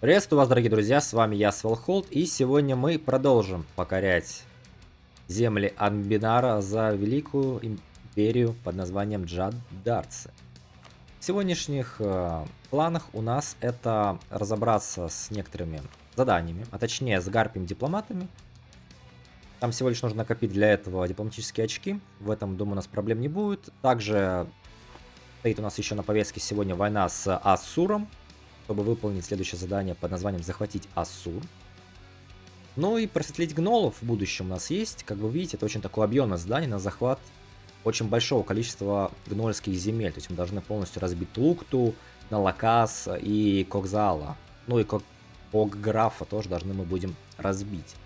Приветствую вас, дорогие друзья, с вами я, Свалхолд, и сегодня мы продолжим покорять земли Анбинара за великую империю под названием Джад-Дарцы. В сегодняшних планах у нас это разобраться с некоторыми заданиями, а точнее с гарпием-дипломатами. Там всего лишь нужно накопить для этого дипломатические очки, в этом, думаю, у нас проблем не будет. Также стоит у нас еще на повестке сегодня война с Ассуром, чтобы выполнить следующее задание под названием «Захватить Ассур». Ну и просветлить гнолов в будущем у нас есть. Как вы видите, это очень такое объемное задание на захват очень большого количества гнольских земель. То есть мы должны полностью разбить Лукту, Налакас и Кокзала. Ну и Кокграфа тоже должны мы будем разбить.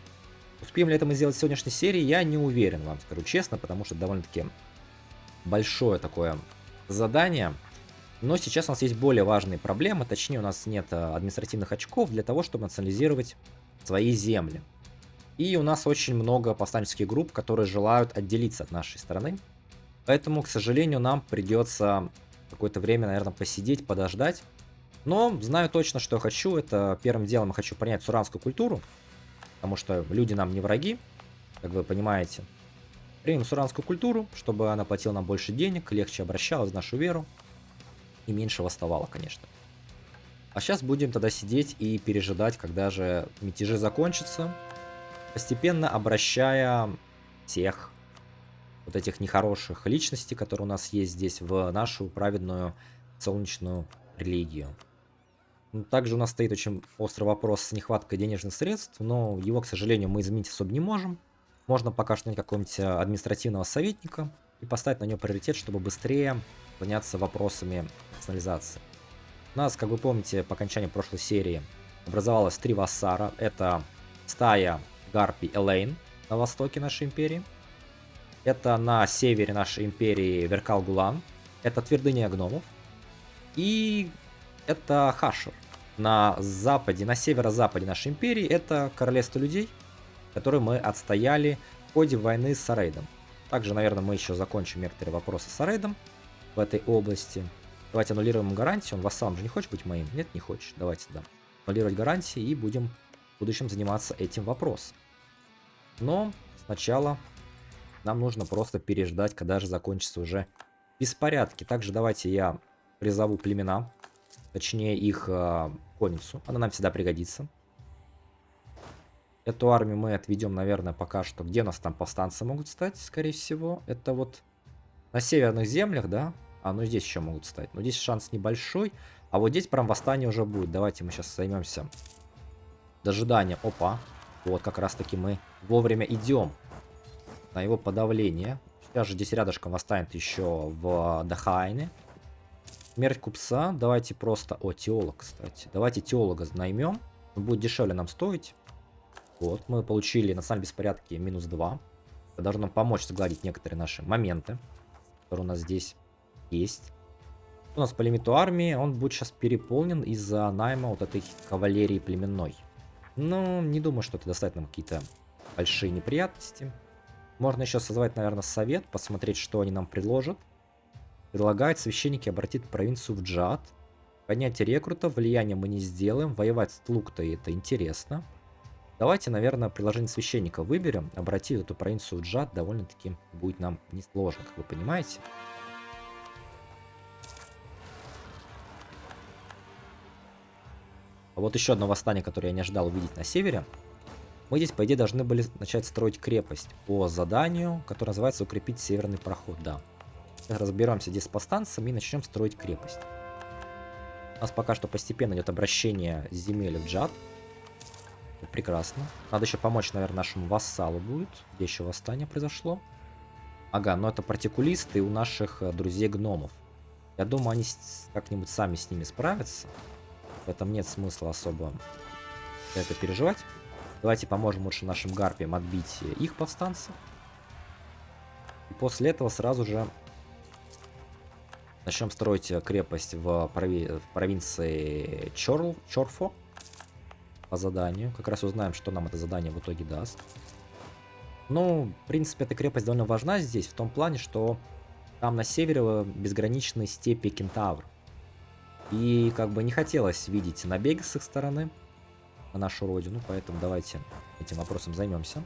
Успеем ли это мы сделать в сегодняшней серии, я не уверен, вам скажу честно, потому что довольно-таки большое такое задание. Но сейчас у нас есть более важные проблемы, точнее у нас нет административных очков для того, чтобы национализировать свои земли. И у нас очень много повстанческих групп, которые желают отделиться от нашей страны. Поэтому, к сожалению, нам придется какое-то время, наверное, посидеть, подождать. Но знаю точно, что я хочу. Это первым делом я хочу принять суранскую культуру, потому что люди нам не враги, как вы понимаете. Примем суранскую культуру, чтобы она платила нам больше денег, легче обращалась в нашу веру. И меньше восставало, конечно. А сейчас будем тогда сидеть и пережидать, когда же мятежи закончатся, постепенно обращая всех вот этих нехороших личностей, которые у нас есть здесь, в нашу праведную солнечную религию. Также у нас стоит очень острый вопрос с нехваткой денежных средств, но его, к сожалению, мы изменить особо не можем. Можно пока что найти какого-нибудь административного советника и поставить на него приоритет, чтобы быстрее заняться вопросами национализации. У нас, как вы помните, по окончании прошлой серии образовалось 3 вассара. Это стая Гарпий Элейн на востоке нашей империи. Это на севере нашей империи Веркал-Гулан. Это твердыня гномов. И это Хашер. На западе, на северо-западе нашей империи это королевство людей, которые мы отстояли в ходе войны с Сарейдом. Также, наверное, мы еще закончим некоторые вопросы с Сарейдом в этой области. Давайте аннулируем гарантию. Он вассалом же не хочет быть моим? Нет, не хочет. Давайте, да. Аннулировать гарантии и будем в будущем заниматься этим вопросом. Но сначала нам нужно просто переждать, когда же закончатся уже беспорядки. Также давайте я призову племена, точнее их конницу. Она нам всегда пригодится. Эту армию мы отведем, наверное, пока что. Где у нас там повстанцы могут стать, скорее всего? Это вот на северных землях, да? А, ну здесь еще могут стать. Но здесь шанс небольшой. А вот здесь прям восстание уже будет. Давайте мы сейчас займемся дожиданием. Опа. Вот как раз таки мы вовремя идем на его подавление. Сейчас же здесь рядышком восстанет еще в Дахайне. Смерть купца. Давайте просто... О, теолог, кстати. Давайте теолога наймем. Он будет дешевле нам стоить. Вот, мы получили национальные беспорядки -2. Это должно нам помочь сгладить некоторые наши моменты, которые у нас здесь есть. У нас по лимиту армии он будет сейчас переполнен из-за найма вот этой кавалерии племенной. Но не думаю, что это доставит нам какие-то большие неприятности. Можно еще созвать, наверное, совет, посмотреть, что они нам предложат. Предлагает священники обратить провинцию в Джад. Поднятие рекрутов, влияние мы не сделаем. Воевать с Тлуктой это интересно. Давайте, наверное, предложение священника выберем. Обратить эту провинцию в Джад довольно-таки будет нам несложно, как вы понимаете. А вот еще одно восстание, которое я не ожидал увидеть на севере. Мы здесь, по идее, должны были начать строить крепость по заданию, которое называется «Укрепить северный проход». Да. Сейчас разберемся здесь с повстанцами и начнем строить крепость. У нас пока что постепенно идет обращение земель в Джад. Прекрасно. Надо еще помочь, наверное, нашему вассалу будет. Где еще восстание произошло? Ага, но это партикулисты у наших друзей гномов. Я думаю, они как-нибудь сами с ними справятся. В этом нет смысла особо это переживать. Давайте поможем лучше нашим гарпиям отбить их повстанцев. И после этого сразу же начнем строить крепость в провинции Чорфо. По заданию. Как раз узнаем, что нам это задание в итоге даст. Ну, в принципе, эта крепость довольно важна здесь, в том плане, что там на севере безграничные степи Кентавр. И как бы не хотелось видеть набеги с их стороны. на нашу родину, поэтому давайте этим вопросом займемся.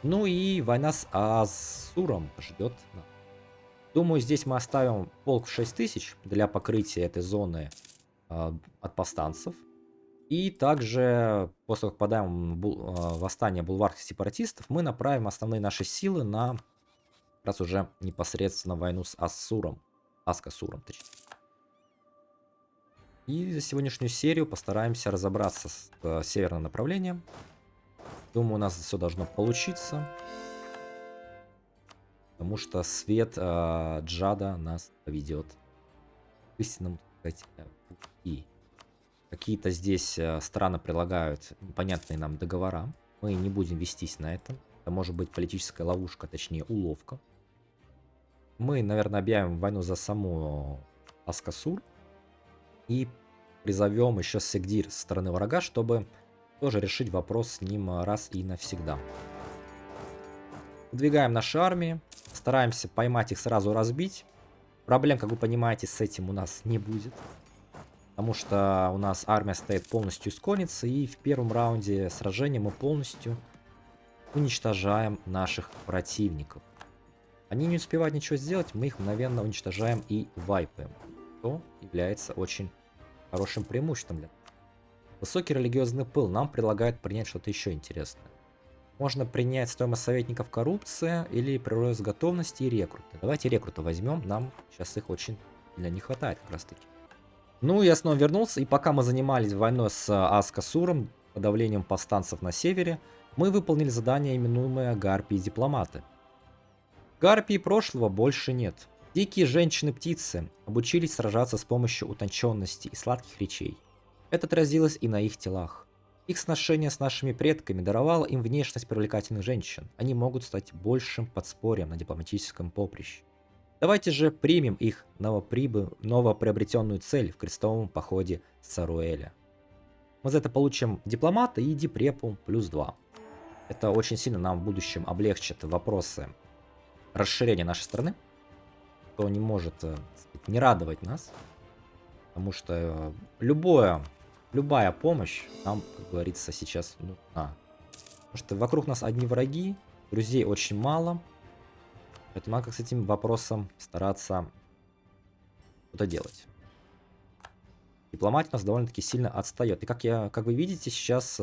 Ну и война с Азуром ждет. Думаю, здесь мы оставим полк в 6000 для покрытия этой зоны от повстанцев. И также, после как подаем восстание булварских сепаратистов, мы направим основные наши силы на раз уже непосредственно войну с Ассуром. Аскасуром, точнее. И за сегодняшнюю серию постараемся разобраться с северным направлением. Думаю, у нас все должно получиться. Потому что свет Джада нас поведет к истинному, так сказать, пути. Какие-то здесь страны прилагают непонятные нам договора. Мы не будем вестись на это. Это может быть политическая ловушка, точнее уловка. Мы, наверное, объявим войну за саму Аскасур. И призовем еще Сегдир со стороны врага, чтобы тоже решить вопрос с ним раз и навсегда. Выдвигаем наши армии. Стараемся поймать их, сразу разбить. Проблем, как вы понимаете, с этим у нас не будет. Потому что у нас армия стоит полностью из конницы. И в первом раунде сражения мы полностью уничтожаем наших противников. Они не успевают ничего сделать, мы их мгновенно уничтожаем и вайпаем. Что является очень хорошим преимуществом для нас. Высокий религиозный пыл нам предлагает принять что-то еще интересное. Можно принять стоимость советников коррупция или прирост готовности и рекруты. Давайте рекруты возьмем, нам сейчас их очень не хватает как раз таки. Ну, я снова вернулся, и пока мы занимались войной с Аскасуром, подавлением повстанцев на севере, мы выполнили задание, именуемое Гарпии Дипломаты. Гарпии прошлого больше нет. Дикие женщины-птицы обучились сражаться с помощью утонченности и сладких речей. Это отразилось и на их телах. Их сношение с нашими предками даровало им внешность привлекательных женщин. Они могут стать большим подспорьем на дипломатическом поприще. Давайте же примем их новоприобретенную цель в крестовом походе Саруэля. Мы за это получим дипломата и дипрепу +2. Это очень сильно нам в будущем облегчит вопросы расширения нашей страны, что не может не радовать нас, потому что любая помощь нам, как говорится, сейчас нужна. Потому что вокруг нас одни враги, друзей очень мало, поэтому надо с этим вопросом стараться что-то делать. Дипломатия у нас довольно-таки сильно отстает. И как вы видите, сейчас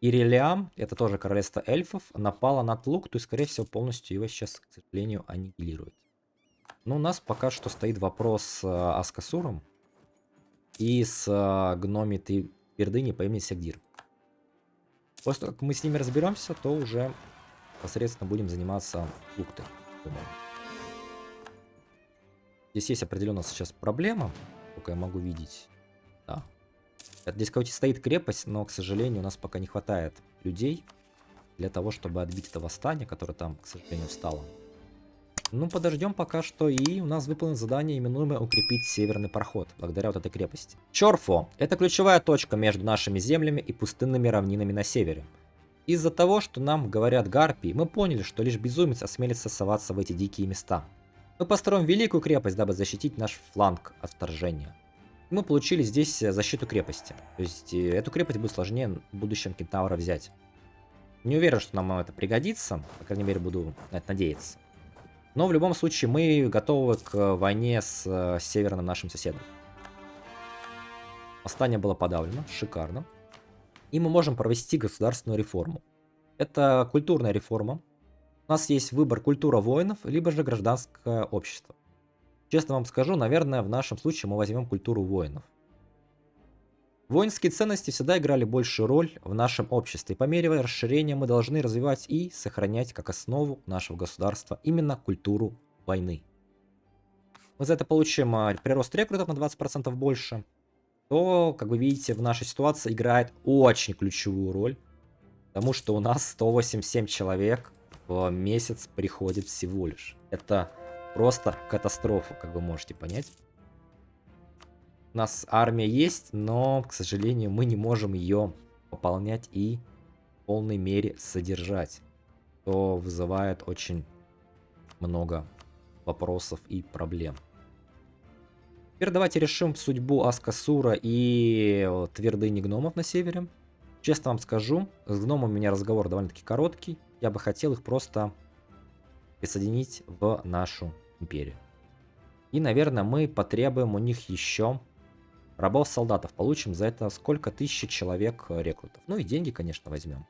Ирелиам, это тоже королевство эльфов, напала на Тлукту и, скорее всего, полностью его сейчас, к сожалению, аннигилирует. Но у нас пока что стоит вопрос с Аскасуром и с гномитой твердыней по имени Сегдир. После того, как мы с ними разберемся, то уже непосредственно будем заниматься Тлуктой. Здесь есть определенно сейчас проблема, только я могу видеть. Да. Здесь, короче, стоит крепость, но, к сожалению, у нас пока не хватает людей для того, чтобы отбить это восстание, которое там, к сожалению, встало. Ну, подождем пока что, и у нас выполнено задание, именуемое «Укрепить северный проход», благодаря вот этой крепости. Чорфо – это ключевая точка между нашими землями и пустынными равнинами на севере. Из-за того, что нам говорят гарпии, мы поняли, что лишь безумец осмелится соваться в эти дикие места. Мы построим великую крепость, дабы защитить наш фланг от вторжения. Мы получили здесь защиту крепости. То есть эту крепость будет сложнее в будущем кентавра взять. Не уверен, что нам это пригодится. По крайней мере, буду на это надеяться. Но в любом случае мы готовы к войне с северным нашим соседом. Восстание было подавлено. Шикарно. И мы можем провести государственную реформу. Это культурная реформа. У нас есть выбор: культура воинов, либо же гражданское общество. Честно вам скажу, наверное, в нашем случае мы возьмем культуру воинов. Воинские ценности всегда играли большую роль в нашем обществе. И по мере расширения мы должны развивать и сохранять как основу нашего государства именно культуру войны. Мы за это получим прирост рекрутов на 20% больше. То, как вы видите, в нашей ситуации играет очень ключевую роль. Потому что у нас 187 человек в месяц приходит всего лишь. Это просто катастрофа, как вы можете понять. У нас армия есть, но, к сожалению, мы не можем ее пополнять и в полной мере содержать. Что вызывает очень много вопросов и проблем. Теперь давайте решим судьбу Аскасура и твердыни гномов на севере. Честно вам скажу, с гномом у меня разговор довольно-таки короткий. Я бы хотел их просто присоединить в нашу империю. И, наверное, мы потребуем у них еще рабов-солдатов. Получим за это сколько тысяч человек рекрутов. Ну и деньги, конечно, возьмем.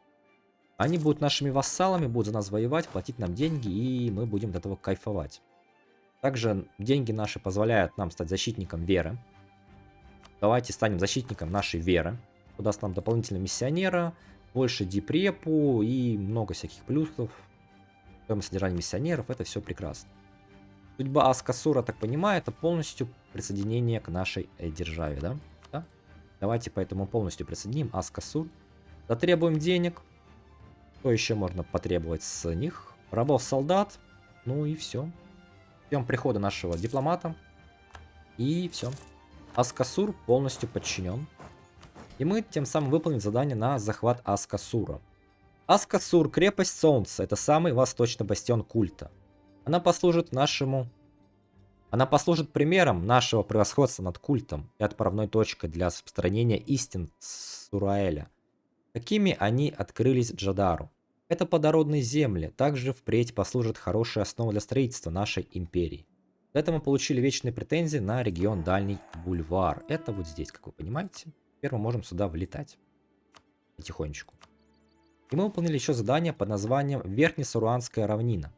Они будут нашими вассалами, будут за нас воевать, платить нам деньги, и мы будем от этого кайфовать. Также деньги наши позволяют нам стать защитником веры. Давайте станем защитником нашей веры. Это даст нам дополнительного миссионера, больше дипрепу и много всяких плюсов. Стоимость содержания миссионеров, это все прекрасно. Судьба Аскасура, так понимаю, это полностью присоединение к нашей державе, да? Да? Давайте поэтому полностью присоединим Аскасур. Затребуем денег. Что еще можно потребовать с них? Рабов-солдат. Ну и все. Ждем прихода нашего дипломата. И все. Аскасур полностью подчинен. И мы тем самым выполним задание на захват Аскасура. Аскасур, крепость солнца, это самый восточный бастион культа. Она послужит примером нашего превосходства над культом и отправной точкой для распространения истин Сураэля. Какими они открылись Джадару. Это плодородные земли, также впредь послужат хорошей основой для строительства нашей империи. За это мы получили вечные претензии на регион Дальний Бульвар. Это вот здесь, как вы понимаете. Теперь мы можем сюда влетать. Потихонечку. И мы выполнили еще задание под названием Верхнесуруанская равнина.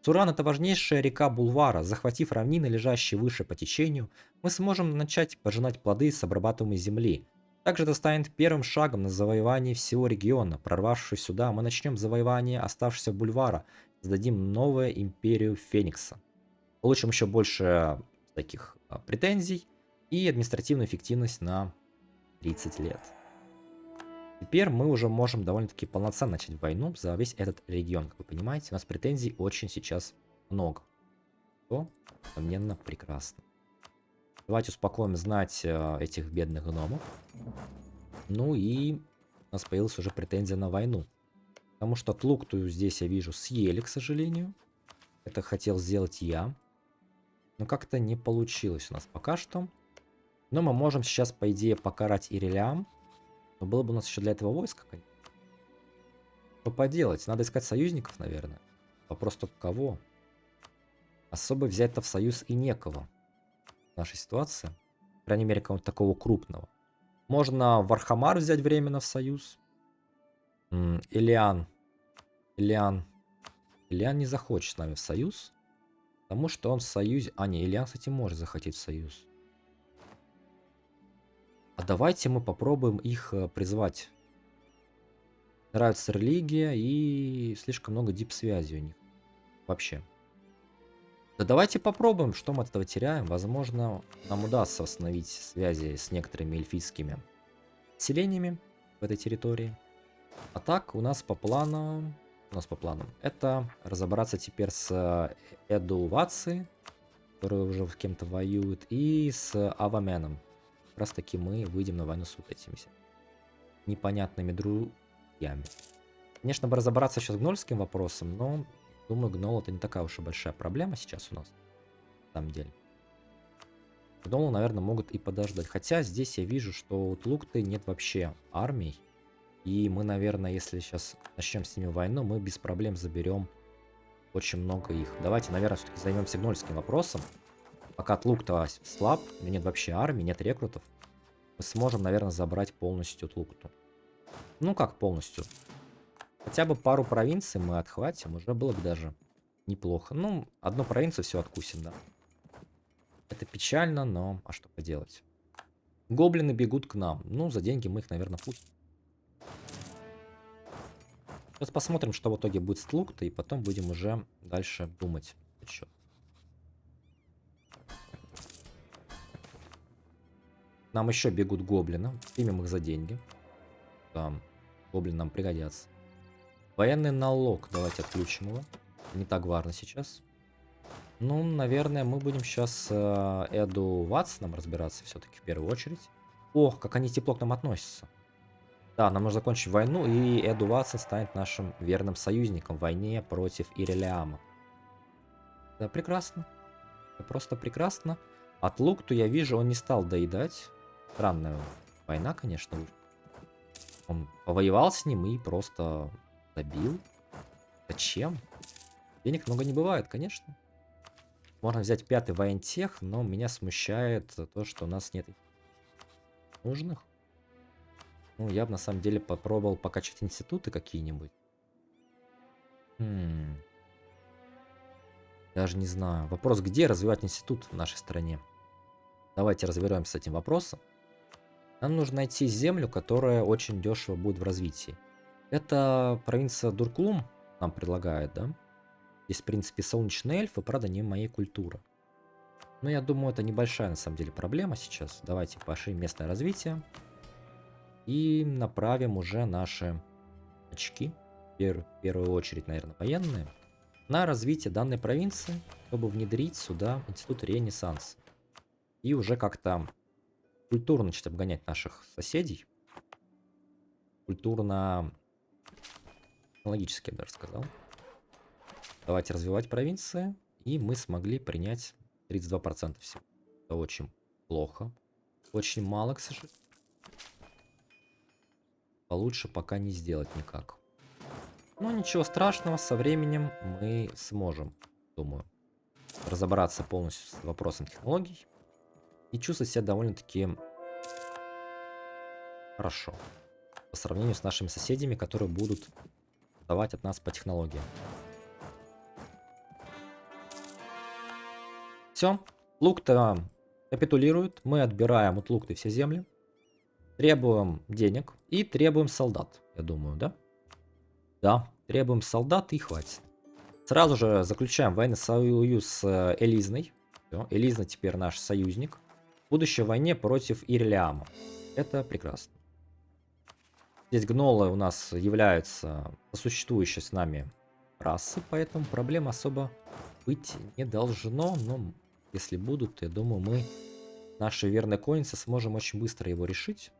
Суран — это важнейшая река Бульвара. Захватив равнины, лежащие выше по течению, мы сможем начать пожинать плоды с обрабатываемой земли. Также это станет первым шагом на завоевание всего региона. Прорвавшись сюда, мы начнем завоевание оставшегося Бульвара, создадим новую империю Феникса. Получим еще больше таких претензий и административную эффективность на 30 лет. Теперь мы уже можем довольно-таки полноценно начать войну за весь этот регион. Как вы понимаете, у нас претензий очень сейчас много. Что, несомненно, прекрасно. Давайте успокоим знать этих бедных гномов. Ну и у нас появилась уже претензия на войну. Потому что Тлуктую здесь я вижу съели, к сожалению. Это хотел сделать я. Но как-то не получилось у нас пока что. Но мы можем сейчас, по идее, покарать Ирелиам. Но было бы у нас еще для этого войско, конечно. Что поделать? Надо искать союзников, наверное. Вопрос только кого. Особо взять-то в союз и некого. В нашей ситуации. По крайней мере, кого-то такого крупного. Можно Вархамар взять временно в союз. Илиан не захочет с нами в союз. Потому что он в союзе... А, не, Илиан, кстати, может захотеть в союз. А давайте мы попробуем их призвать. Нравится религия и слишком много дип-связи у них. Вообще. Да давайте попробуем, что мы от этого теряем. Возможно, нам удастся восстановить связи с некоторыми эльфийскими селениями в этой территории. А так, у нас по плану... это разобраться теперь с Эду Ваци, который уже с кем-то воюет, и с Аваменом. Как раз таки мы выйдем на войну с вот этими непонятными друзьями. Конечно, бы разобраться сейчас с гнольским вопросом, но думаю, гнол это не такая уж и большая проблема сейчас у нас. На самом деле. Гнолы, наверное, могут и подождать. Хотя здесь я вижу, что у Тлукты нет вообще армий. И мы, наверное, если сейчас начнем с ними войну, мы без проблем заберем очень много их. Давайте, наверное, все-таки займемся гнольским вопросом. Пока Тлукта слаб, у него нет вообще армии, нет рекрутов, мы сможем, наверное, забрать полностью Тлукту. Ну как полностью? Хотя бы пару провинций мы отхватим, уже было бы даже неплохо. Ну, одну провинцию все откусим, да. Это печально, но а что поделать? Гоблины бегут к нам. Ну, за деньги мы их, наверное, пустим. Сейчас посмотрим, что в итоге будет с Тлуктой, и потом будем уже дальше думать. Нам еще бегут гоблины. Примем их за деньги. Там гоблины нам пригодятся. Военный налог. Давайте отключим его. Не так важно сейчас. Ну, наверное, мы будем сейчас Эду Ватсоном разбираться все-таки в первую очередь. Ох, как они тепло к нам относятся. Да, нам нужно закончить войну, и Эду Ватсон станет нашим верным союзником в войне против Ирелиама. Да, прекрасно. Это просто прекрасно. От Лукту я вижу, он не стал доедать. Странная война, конечно. Он повоевал с ним и просто добил. Зачем? Денег много не бывает, конечно. Можно взять 5-й воентех, но меня смущает то, что у нас нет нужных. Ну, я бы на самом деле попробовал покачать институты какие-нибудь. Даже не знаю. Вопрос, где развивать институт в нашей стране? Давайте разберемся с этим вопросом. Нам нужно найти землю, которая очень дешево будет в развитии. Это провинция Дурклум нам предлагает, да? Здесь, в принципе, солнечные эльфы, правда, не моей культуры. Но я думаю, это небольшая, на самом деле, проблема сейчас. Давайте поощрим местное развитие. И направим уже наши очки, в первую очередь, наверное, военные, на развитие данной провинции, чтобы внедрить сюда институт Ренессанса. И уже как-то культурно начать обгонять наших соседей. Культурно-технологически, я бы даже сказал. Давайте развивать провинции. И мы смогли принять 32% всего. Это очень плохо. Очень мало, к сожалению. Получше пока не сделать никак. Но ничего страшного, со временем мы сможем, думаю, разобраться полностью с вопросом технологий. И чувствовать себя довольно-таки хорошо. По сравнению с нашими соседями, которые будут давать от нас по технологиям. Все. Лукта капитулирует. Мы отбираем от Лукты все земли. Требуем денег. И требуем солдат. Я думаю, да? Да. Требуем солдат и хватит. Сразу же заключаем военный союз с Элизной. Всё. Элизна теперь наш союзник. В будущей войне против Ирлиама. Это прекрасно. Здесь гнолы у нас являются сосуществующей с нами расы, поэтому проблем особо быть не должно. Но если будут, я думаю, мы, наши верные конницы, сможем очень быстро его решить.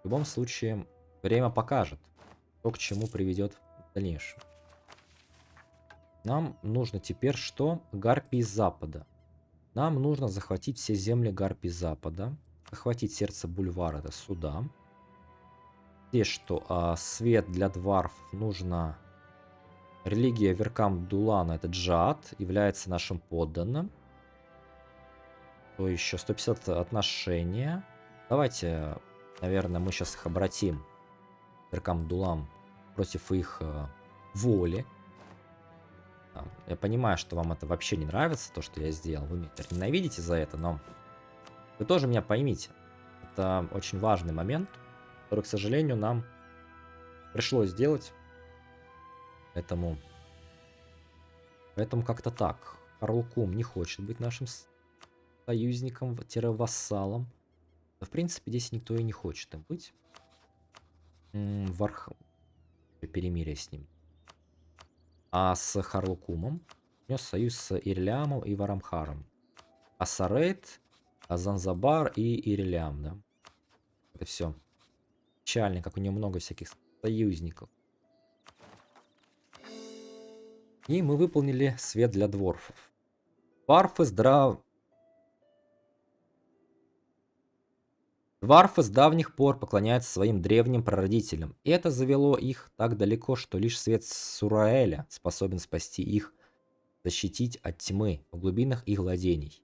В любом случае, время покажет, что к чему приведет в дальнейшем. Нам нужно теперь что? Гарпии Запада. Нам нужно захватить все земли Гарпии Запада. Захватить сердце бульвара, это сюда. Здесь что? Свет для дварфов нужно. Религия Веркам Дулана, это Джад, является нашим подданным. То еще 150 отношения. Давайте, наверное, мы сейчас их обратим. Веркам Дулам против их воли. Я понимаю, что вам это вообще не нравится, то, что я сделал. Вы меня ненавидите за это, но вы тоже меня поймите. Это очень важный момент, который, к сожалению, нам пришлось сделать. Поэтому как-то так. Харлукум не хочет быть нашим союзником-вассалом. Да, в принципе, здесь никто и не хочет им быть. Перемирие с ним. А с Харлукумом у него союз с Ирлиамом и Варамхаром. А Сарейт, Занзабар и Ирлиам, да. Это все. Печально, как у него много всяких союзников. И мы выполнили свет для дворфов. Дварфы с давних пор поклоняются своим древним прародителям. И это завело их так далеко, что лишь свет Сураэля способен спасти их, защитить от тьмы в глубинах их владений.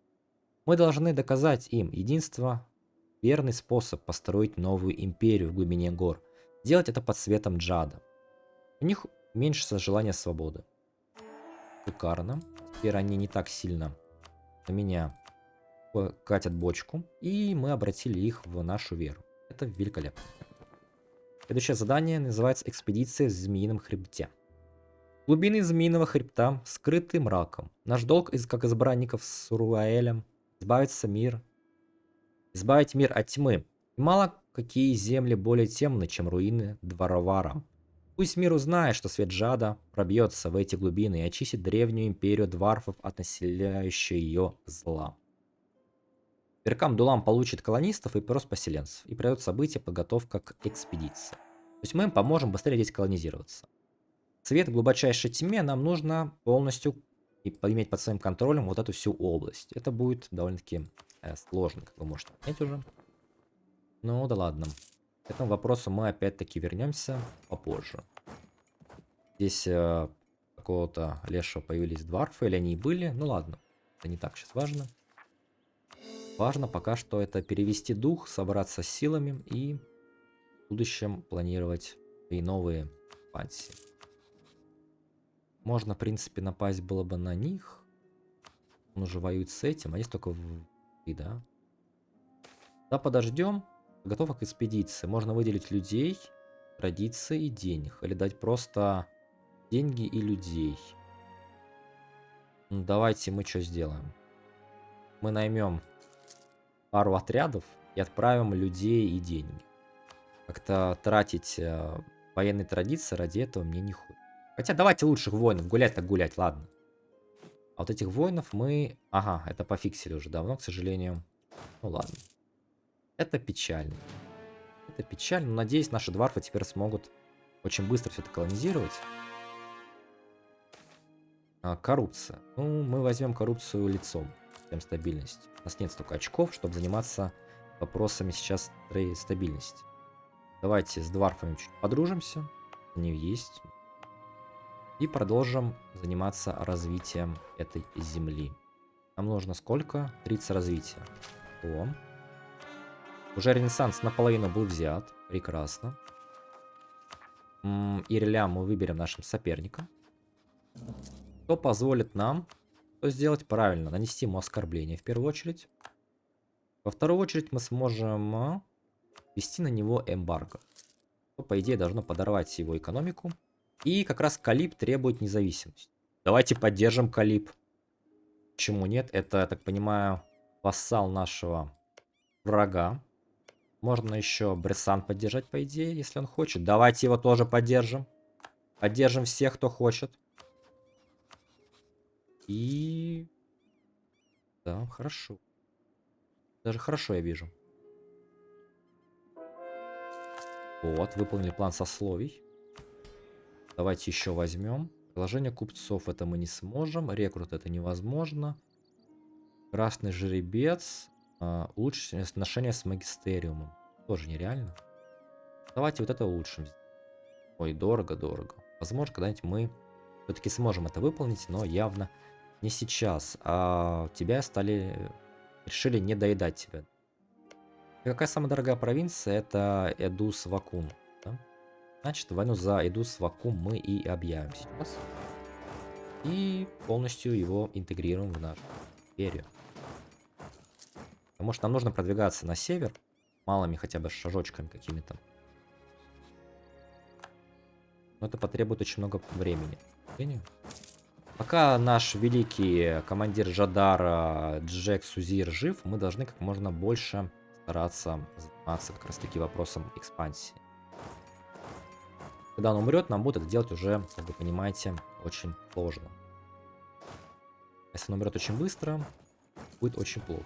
Мы должны доказать им единство, верный способ построить новую империю в глубине гор. Делать это под светом Джада. У них уменьшится желание свободы. Шикарно. Теперь они не так сильно на меня катят бочку. И мы обратили их в нашу веру. Это великолепно. Следующее задание называется «Экспедиция в Змеином хребте». Глубины Змеиного хребта скрыты мраком. Наш долг, как избранников с Суруаэлем, избавить мир от тьмы. И мало какие земли более темны, чем руины Дворовара. Пусть мир узнает, что свет Джада пробьется в эти глубины и очистит древнюю империю дварфов от населяющей ее зла. Веркам Дулам получит колонистов и просто поселенцев и пройдет события подготовка к экспедиции. То есть мы им поможем быстрее здесь колонизироваться. Свет в глубочайшей тьме нам нужно полностью и иметь под своим контролем вот эту всю область. Это будет довольно-таки сложно, как вы можете понять уже. Ну да ладно. К этому вопросу мы опять-таки вернемся попозже. Здесь какого-то лешего появились дварфы, или они и были. Ну ладно, это не так сейчас важно. Важно пока что это перевести дух, собраться с силами и в будущем планировать и новые экспансии. Можно, в принципе, напасть было бы на них. Он уже воюет с этим, а есть только да. Да, подождем. Готово к экспедиции. Можно выделить людей, традиции и денег. Или дать просто деньги и людей. Ну, давайте мы что сделаем? Мы наймем пару отрядов и отправим людей и деньги. Как-то тратить военные традиции ради этого мне не хочется. Хотя давайте лучших воинов. Гулять так гулять, ладно. А вот этих воинов мы... Ага, это пофиксили уже давно, к сожалению. Ну ладно. Это печально. Это печально, но надеюсь, наши дварфы теперь смогут очень быстро все это колонизировать. Коррупция. Ну, мы возьмем коррупцию лицом. Тем стабильность. У нас нет столько очков, чтобы заниматься вопросами сейчас стабильности. Давайте с дварфами чуть подружимся. Они есть. И продолжим заниматься развитием этой земли. Нам нужно сколько? 30 развития. О. Уже Ренессанс наполовину был взят. Прекрасно. Иреля мы выберем нашим соперником. Что позволит нам что сделать правильно? Нанести ему оскорбление в первую очередь. Во вторую очередь мы сможем ввести на него эмбарго. Что, по идее, должно подорвать его экономику. И как раз Калиб требует независимость. Давайте поддержим Калиб. Почему нет? Это, я так понимаю, вассал нашего врага. Можно еще Бресан поддержать, по идее, если он хочет. Давайте его тоже поддержим. Поддержим всех, кто хочет. И... Да, хорошо. Даже хорошо я вижу. Вот, выполнили план сословий. Давайте еще возьмем. Приложение купцов это мы не сможем. Рекрут это невозможно. Красный жеребец. Улучшить отношения с магистериумом. Тоже нереально. Давайте вот это улучшим. Ой, дорого. Возможно, когда-нибудь мы все-таки сможем это выполнить, но явно не сейчас. А тебя решили не доедать тебя. И какая самая дорогая провинция? Это Эдус Вакум. Да? Значит, войну за Эдус Вакум мы и объявим сейчас. И полностью его интегрируем в нашу империю. Потому что нам нужно продвигаться на север. Малыми хотя бы шажочками какими-то. Но это потребует очень много времени. Пока наш великий командир Жадара Джек Сузир жив, мы должны как можно больше стараться заниматься как раз таки вопросом экспансии. Когда он умрет, нам будет это делать уже, как вы понимаете, очень сложно. Если он умрет очень быстро, будет очень плохо.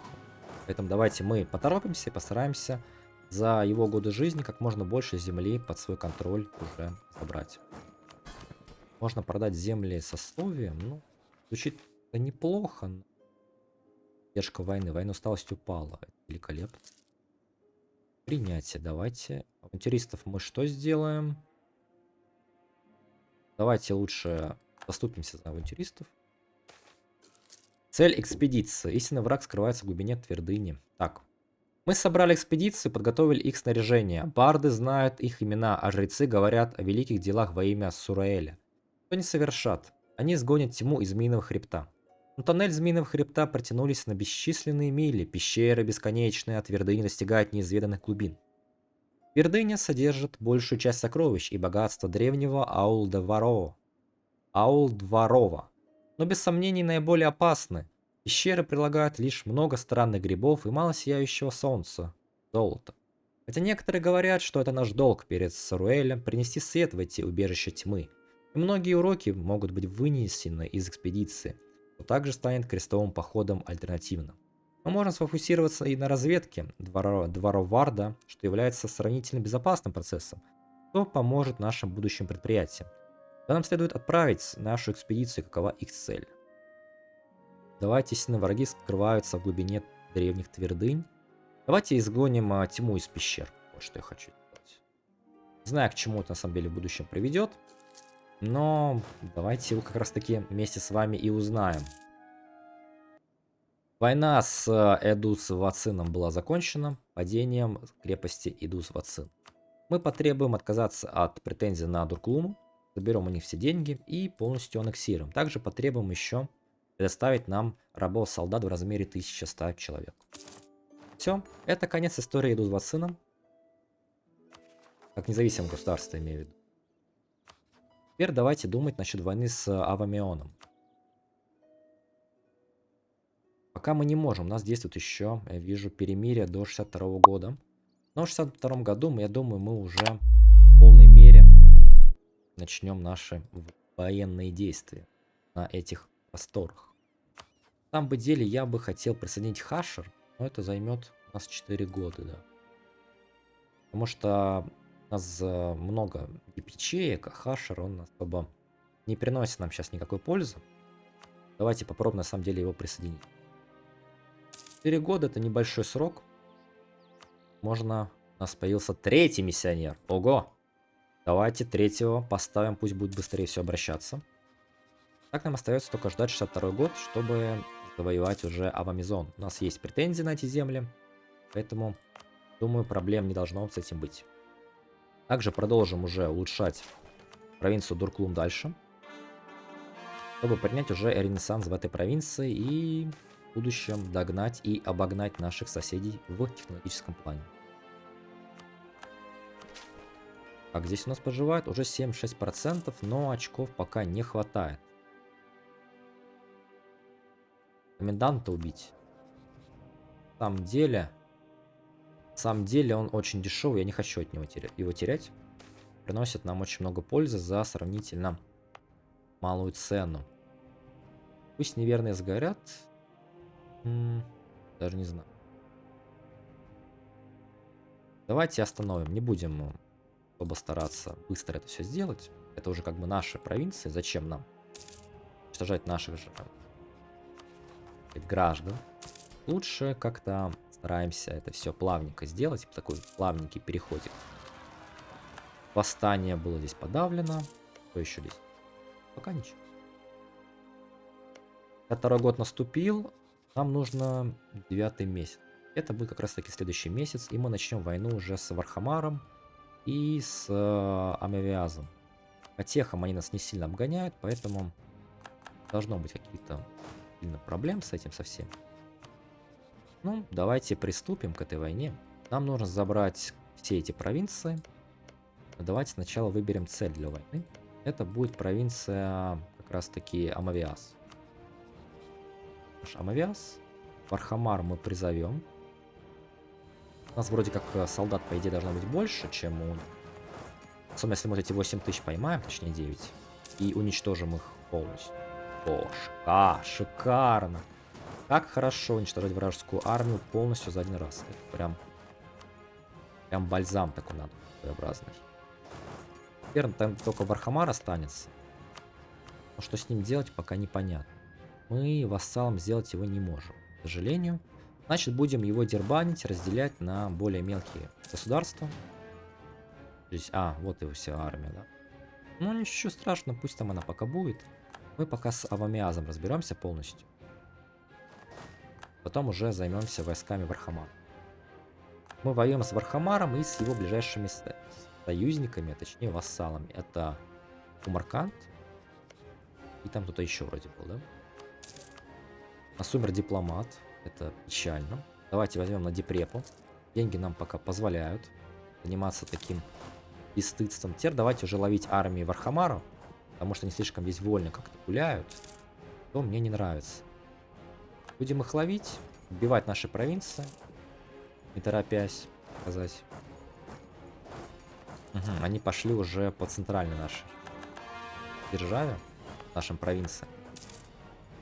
Поэтому давайте мы поторопимся и постараемся за его годы жизни как можно больше земли под свой контроль уже забрать. Можно продать земли сословием. Ну, звучит неплохо. Но... Поддержка войны. Война усталость упала. Это великолепно. Принятие. Давайте. Авантюристов мы что сделаем? Давайте лучше поступимся за авантюристов. Цель экспедиции. Истинный враг скрывается в глубине твердыни. Так. Мы собрали экспедицию, подготовили их снаряжение. Барды знают их имена, а жрецы говорят о великих делах во имя Сураэля. Что они совершат? Они сгонят тьму из Змеиного хребта. Но тоннель Змеиного хребта протянулись на бесчисленные мили. Пещеры бесконечные, а твердыни достигают неизведанных глубин. Твердыня содержит большую часть сокровищ и богатства древнего Аул-Дворова. Но без сомнений наиболее опасны. Пещеры прилагают лишь много странных грибов и мало сияющего солнца. Золото. Хотя некоторые говорят, что это наш долг перед Саруэлем принести свет в эти убежища тьмы. И многие уроки могут быть вынесены из экспедиции, что также станет крестовым походом альтернативным. Мы можем сфокусироваться и на разведке Двороварда, что является сравнительно безопасным процессом, что поможет нашим будущим предприятиям. Но нам следует отправить нашу экспедицию, какова их цель. Давайте, естественно, враги скрываются в глубине древних твердынь. Давайте изгоним тьму из пещер. Вот что я хочу сделать. Не знаю, к чему это на самом деле в будущем приведет. Но давайте его как раз таки вместе с вами и узнаем. Война с Эдус-Вацином была закончена падением крепости Эдус-Вацин. Мы потребуем отказаться от претензий на Дурклуму, заберем у них все деньги и полностью аннексируем. Также потребуем еще предоставить нам рабов-солдат в размере 1100 человек. Все, это конец истории Эдус-Вацином. Как независимое государство, имею в виду. Теперь давайте думать насчет войны с Авамионом. Пока мы не можем, у нас действует еще, я вижу, перемирие до 62 года. Но в 62 году, я думаю, мы уже в полной мере начнем наши военные действия на этих просторах. На самом деле я бы хотел присоединить Хашер, но это займет у нас 4 года, да. Потому что у нас много ячеек, а Хашер, он особо не приносит нам сейчас никакой пользы. Давайте попробуем на самом деле его присоединить. 4 года это небольшой срок. Можно... У нас появился третий миссионер. Ого! Давайте третьего поставим, пусть будет быстрее все обращаться. Так нам остается только ждать 62 год, чтобы завоевать уже Авамизон. У нас есть претензии на эти земли, поэтому, думаю, проблем не должно с этим быть. Также продолжим уже улучшать провинцию Дурклум дальше, чтобы принять уже ренессанс в этой провинции и в будущем догнать и обогнать наших соседей в технологическом плане. Так, здесь у нас проживает уже 76%, но очков пока не хватает. Коменданта убить. На самом деле он очень дешевый, я не хочу от него его терять. Приносит нам очень много пользы за сравнительно малую цену. Пусть неверные сгорят. Даже не знаю. Давайте остановим, не будем особо стараться быстро это все сделать. Это уже как бы наши провинции. Зачем нам уничтожать наших же граждан? Лучше как-то стараемся это все плавненько сделать. Такой плавненький переходик. Восстание было здесь подавлено. Что еще здесь? Пока ничего. 2-й год наступил. Нам нужно 9-й месяц. Это будет как раз таки следующий месяц. И мы начнем войну уже с Вархамаром и с Амавиазом. По техам они нас не сильно обгоняют, поэтому должно быть какие-то проблемы с этим совсем. Ну, давайте приступим к этой войне. Нам нужно забрать все эти провинции. Давайте сначала выберем цель для войны. Это будет провинция как раз таки Амавиаз. Наш Амавиаз. Вархамар мы призовем. У нас вроде как солдат, по идее, должно быть больше, чем у... Особенно если мы эти 8000 поймаем, точнее 9. И уничтожим их полностью. О, шикарно. Как хорошо уничтожать вражескую армию полностью за один раз. Это прям бальзам такой надо, своеобразный. Теперь там только Вархамар останется. Но что с ним делать, пока непонятно. Мы вассалом сделать его не можем, к сожалению. Значит, будем его дербанить, разделять на более мелкие государства. Здесь, вот и вся армия, да. Ну, ничего страшного, пусть там она пока будет. Мы пока с Авамиазом разберемся полностью. Потом уже займемся войсками Вархамара. Мы воюем с Вархамаром и с его ближайшими союзниками, точнее вассалами. Это Умаркант. И там кто-то еще вроде был, да? Асумер дипломат. Это печально. Давайте возьмем на Депрепу. Деньги нам пока позволяют заниматься таким бесстыдством. Теперь давайте уже ловить армии Вархамара, потому что они слишком здесь вольно как-то гуляют. То мне не нравится. Будем их ловить, убивать наши провинции, не торопясь сказать. Они пошли уже по центральной нашей державе, нашим провинциям.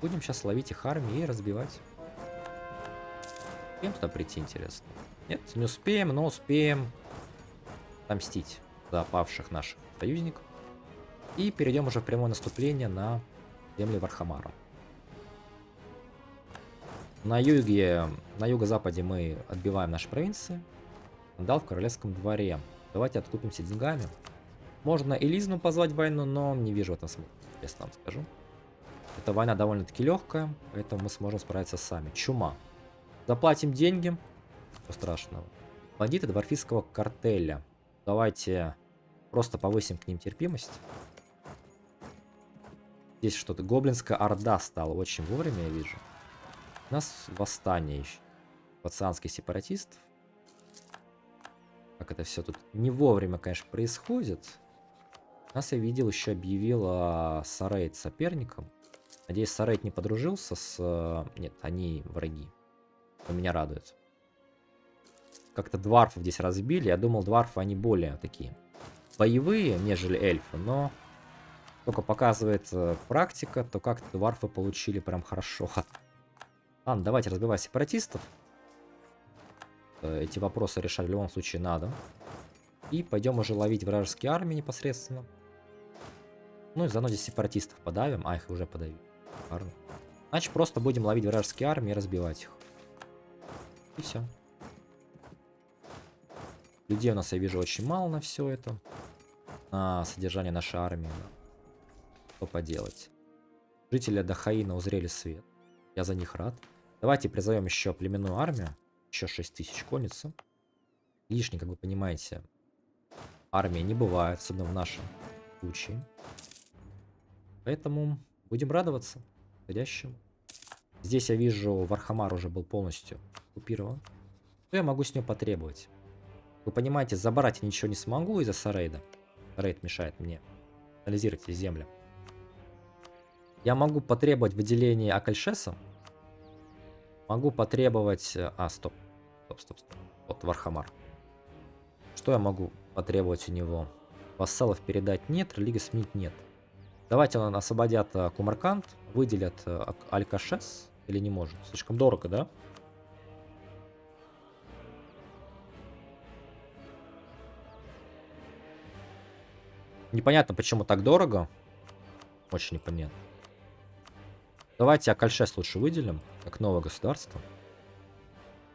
Будем сейчас ловить их армии и разбивать. Успеем туда прийти, интересно? Нет, не успеем, но успеем отомстить за павших наших союзников. И перейдем уже в прямое наступление на земли Вархамара. На юге, на юго-западе мы отбиваем наши провинции. Скандал в королевском дворе. Давайте откупимся деньгами. Можно Элизну позвать в войну, но не вижу этого смысла, честно вам скажу. Эта война довольно-таки легкая, поэтому мы сможем справиться сами. Чума. Заплатим деньги. Ничего страшного. Бандиты дворфийского картеля. Давайте просто повысим к ним терпимость. Здесь что-то. Гоблинская орда стала очень вовремя, я вижу. У нас восстание еще. Пацианских сепаратистов. Как это все тут не вовремя, конечно, происходит. Нас, я видел, еще объявил Сарейд соперником. Надеюсь, Сарейд не подружился с... Нет, они враги. Это меня радует. Как-то дварфов здесь разбили. Я думал, дварфы, они более такие боевые, нежели эльфы. Но только показывает практика, то как-то дварфы получили прям хорошо. Ладно, давайте разбивать сепаратистов. Эти вопросы решать в любом случае надо. И пойдем уже ловить вражеские армии непосредственно. Ну и заодно здесь сепаратистов подавим. А, их уже подавили. Шикарно. Значит, просто будем ловить вражеские армии и разбивать их. И все. Людей у нас, я вижу, очень мало на все это. На содержание нашей армии. Что поделать. Жители Дахаина узрели свет. Я за них рад. Давайте призовем еще племенную армию. Еще 6000 конницы. Лишней, как вы понимаете, армия не бывает, особенно в нашем случае. Поэтому будем радоваться происходящему. Здесь я вижу, Вархамар уже был полностью оккупирован. Что я могу с него потребовать? Вы понимаете, забрать я ничего не смогу из-за Сарейда. Сарейд мешает мне анализировать эти земли. Я могу потребовать выделения Акальшеса. Могу потребовать... стоп. Вот Вархамар. Что я могу потребовать у него? Вассалов передать нет, религии сменить нет. Давайте он освободят Кумарканд, выделят Алькашес. Или не может? Слишком дорого, да? Непонятно, почему так дорого. Очень непонятно. Давайте Акальшес лучше выделим, как новое государство.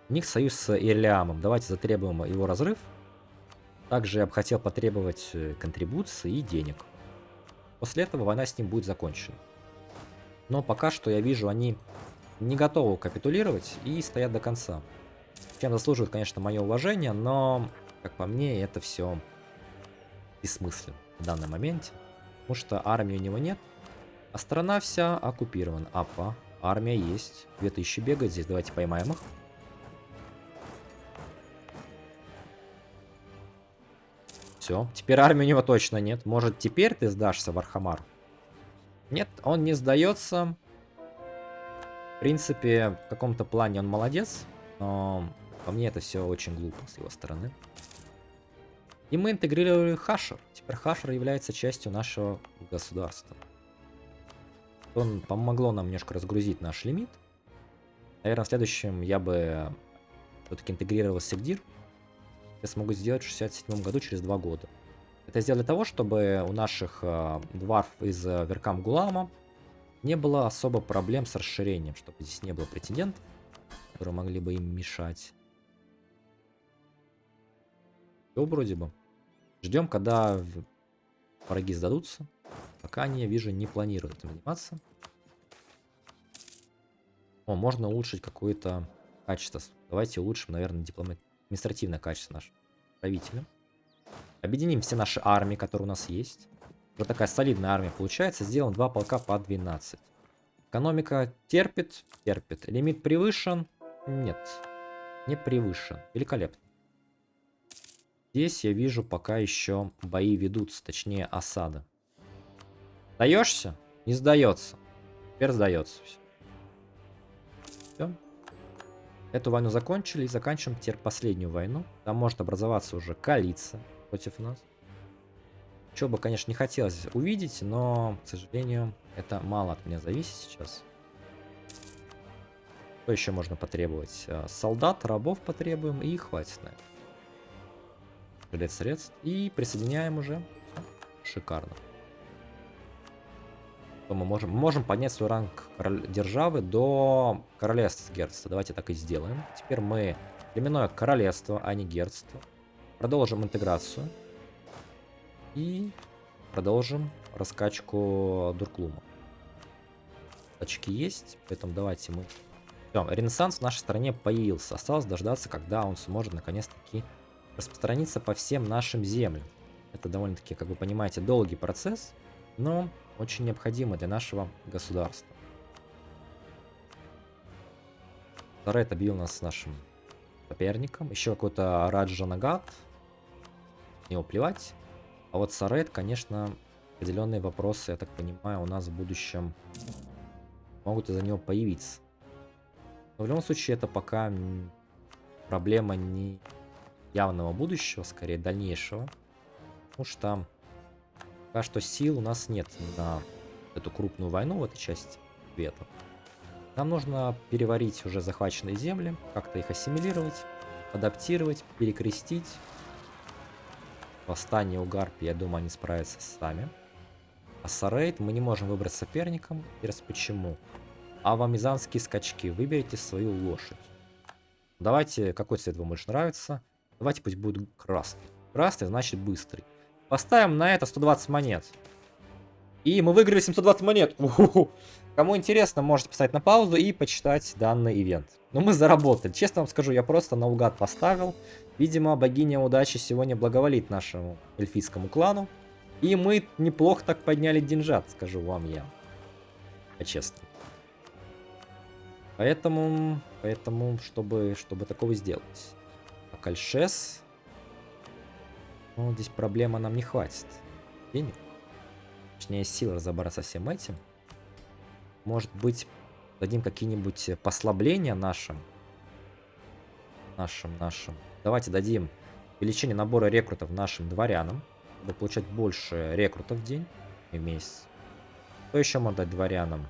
У них союз с Ирлиамом. Давайте затребуем его разрыв. Также я бы хотел потребовать контрибуции и денег. После этого война с ним будет закончена. Но пока что я вижу, они не готовы капитулировать и стоят до конца. Чем заслуживает, конечно, мое уважение, но, как по мне, это все бессмысленно в данном моменте. Потому что армии у него нет. А страна вся оккупирована. Апа, армия есть. 2000 бегает здесь. Давайте поймаем их. Все. Теперь армии у него точно нет. Может, теперь ты сдашься, Вархамар? Нет, он не сдается. В принципе, в каком-то плане он молодец. Но по мне это все очень глупо с его стороны. И мы интегрировали Хашер. Теперь Хашер является частью нашего государства. Он помогло нам немножко разгрузить наш лимит. Наверное, в следующем я бы все-таки интегрировал Сигдир. Я смогу сделать в 67 году, через 2 года. Это сделать для того, чтобы у наших дварфов из Веркам Гулама не было особо проблем с расширением, чтобы здесь не было претендентов, которые могли бы им мешать. Все вроде бы. Ждем, когда враги сдадутся. Пока они, я вижу, не планируют этим заниматься. О, можно улучшить какое-то качество. Давайте улучшим, наверное, административное качество нашего правителя. Объединим все наши армии, которые у нас есть. Уже такая солидная армия получается. Сделаем 2 полка по 12. Экономика терпит. Лимит превышен? Нет. Не превышен. Великолепно. Здесь я вижу, пока еще бои ведутся. Точнее, осада. Сдаешься? Не сдается. Теперь сдается. Все. Эту войну закончили и заканчиваем теперь последнюю войну. Там может образоваться уже коалиция против нас. Чего бы, конечно, не хотелось увидеть, но, к сожалению, это мало от меня зависит сейчас. Что еще можно потребовать? Солдат, рабов потребуем и хватит на это. Жилет средств. И присоединяем уже. Шикарно. что мы можем? Мы можем поднять свой ранг державы до королевства герцогства. Давайте так и сделаем. Теперь мы племенное королевство, а не герцогство. Продолжим интеграцию. И продолжим раскачку Дурклума. Очки есть, поэтому давайте мы... Все, ренессанс в нашей стране появился. Осталось дождаться, когда он сможет наконец-таки распространиться по всем нашим землям. Это довольно-таки, как вы понимаете, долгий процесс, но очень необходимый для нашего государства. Сарет объявил нас с нашим соперником. Еще какой-то Раджанагат. Его плевать. А вот Сарет, конечно, определенные вопросы, я так понимаю, у нас в будущем могут из-за него появиться. Но в любом случае, это пока проблема не явного будущего, скорее дальнейшего. Потому что пока что сил у нас нет на эту крупную войну в этой части света. Нам нужно переварить уже захваченные земли, как-то их ассимилировать, адаптировать, перекрестить. Восстание у Гарпи, я думаю, они справятся сами. А Сарейт мы не можем выбрать соперником. И раз почему? Авамизанские скачки. Выберите свою лошадь. Давайте, какой цвет вам больше нравится? Давайте пусть будет красный. Красный значит быстрый. Поставим на это 120 монет. И мы выиграли 720 монет. Кому интересно, можете поставить на паузу и почитать данный ивент. Но мы заработали. Честно вам скажу, я просто наугад поставил. Видимо, богиня удачи сегодня благоволит нашему эльфийскому клану. И мы неплохо так подняли деньжат, скажу вам я. Честно. Поэтому чтобы такого сделать. А Кальшес... Ну, здесь проблема нам не хватит. Денег. Точнее, сил разобраться со всем этим. Может быть, дадим какие-нибудь послабления нашим. Давайте дадим увеличение набора рекрутов нашим дворянам, чтобы получать больше рекрутов в день и в месяц. Что еще можно дать дворянам?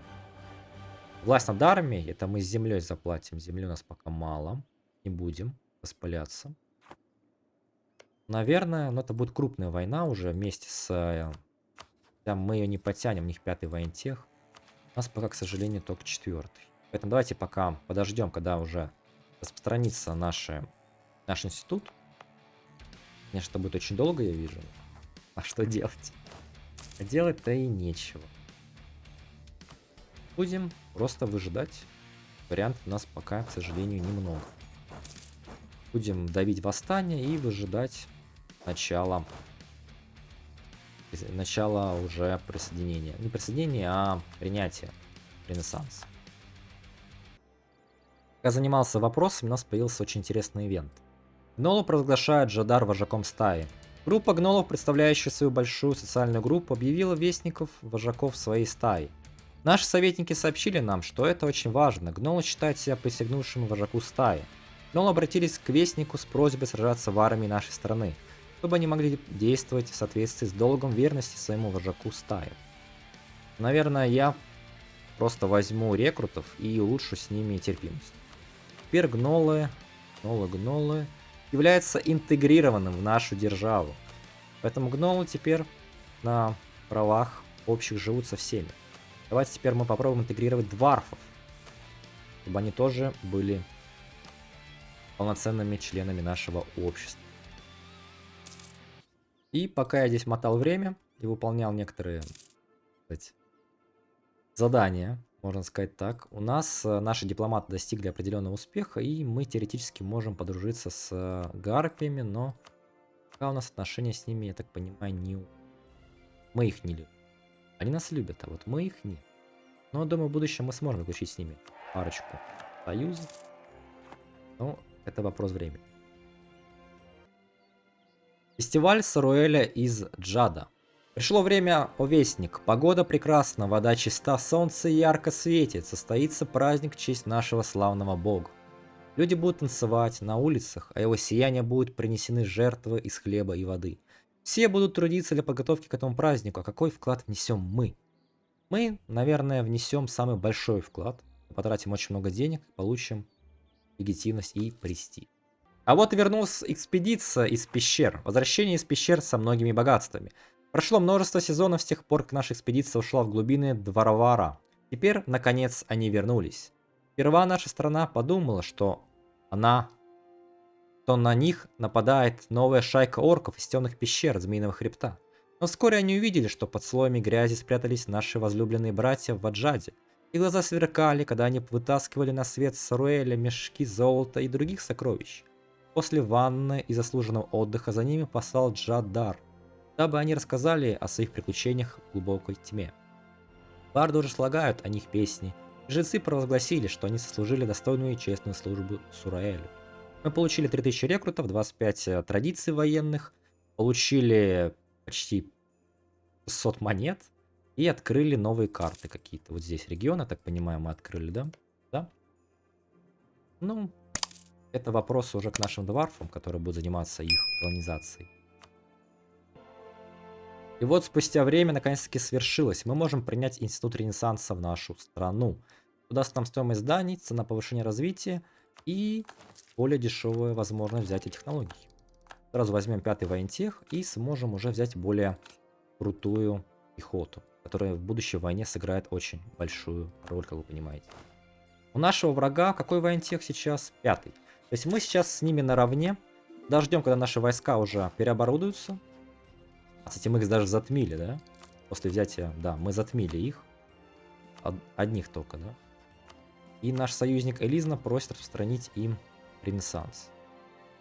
Власть над армией, это мы с землей заплатим. Земли у нас пока мало. Не будем распыляться. Наверное, но это будет крупная война уже вместе с... Там мы ее не потянем, у них 5-й воентех. У нас пока, к сожалению, только 4-й. Поэтому давайте пока подождем, когда уже распространится наш институт. Конечно, это будет очень долго, я вижу. А что делать? А делать-то и нечего. Будем просто выжидать. Вариантов у нас пока, к сожалению, немного. Будем давить восстание и выжидать начала уже присоединения. Не присоединения, а принятия ренессанса. Пока занимался вопросом, у нас появился очень интересный ивент. Гнолы провозглашает Джадар вожаком стаи. Группа гнолов, представляющая свою большую социальную группу, объявила вестников вожаков своей стаи. Наши советники сообщили нам, что это очень важно. Гнолы считают себя присягнувшим вожаку стаи. Гнолы обратились к вестнику с просьбой сражаться в армии нашей страны, чтобы они могли действовать в соответствии с долгом верности своему вожаку стаи. Наверное, я просто возьму рекрутов и улучшу с ними терпимость. Теперь гнолы являются интегрированным в нашу державу. Поэтому гнолы теперь на правах общих живут со всеми. Давайте теперь мы попробуем интегрировать дварфов, чтобы они тоже были полноценными членами нашего общества. И пока я здесь мотал время и выполнял некоторые, кстати, задания, можно сказать так, у нас наши дипломаты достигли определенного успеха, и мы теоретически можем подружиться с гарпиями, но пока у нас отношения с ними, я так понимаю, мы их не любим. Они нас любят, а вот мы их нет. Но думаю, в будущем мы сможем заключить с ними парочку союзов. Но это вопрос времени. Фестиваль Саруэля из Джада. Пришло время, о вестник. Погода прекрасна, вода чиста, солнце ярко светит. Состоится праздник в честь нашего славного бога. Люди будут танцевать на улицах, а его сияние будут принесены жертвы из хлеба и воды. Все будут трудиться для подготовки к этому празднику. А какой вклад внесем мы? Мы, наверное, внесем самый большой вклад. Потратим очень много денег, получим легитимность и престиж. А вот и вернулась экспедиция из пещер. Возвращение из пещер со многими богатствами. Прошло множество сезонов с тех пор, как наша экспедиция ушла в глубины Дварвара. Теперь, наконец, они вернулись. Сперва наша страна подумала, что на них нападает новая шайка орков из темных пещер Змеиного Хребта. Но вскоре они увидели, что под слоями грязи спрятались наши возлюбленные братья в Ваджаде. И глаза сверкали, когда они вытаскивали на свет Саруэля мешки золота и других сокровищ. После ванны и заслуженного отдыха за ними послал Джадар, дабы они рассказали о своих приключениях в глубокой тьме. Барды уже слагают о них песни. Жрецы провозгласили, что они сослужили достойную и честную службу Сураэлю. Мы получили 3000 рекрутов, 25 традиций военных, получили почти 600 монет и открыли новые карты какие-то. Вот здесь регионы, так понимаю, мы открыли, да? Да? Ну, это вопрос уже к нашим дварфам, которые будут заниматься их колонизацией. И вот спустя время наконец-таки свершилось. Мы можем принять Институт Ренессанса в нашу страну. Даст нам стоимость зданий, цена повышения развития и более дешевая возможность взятия технологий. Сразу возьмем 5-й воентех и сможем уже взять более крутую пехоту, которая в будущей войне сыграет очень большую роль, как вы понимаете. У нашего врага какой воентех сейчас? 5-й. То есть мы сейчас с ними наравне. Дождем, когда наши войска уже переоборудуются. Кстати, мы их даже затмили, да? После взятия, да, мы затмили их. Одних только, да? И наш союзник Элизна просит распространить им Ренессанс.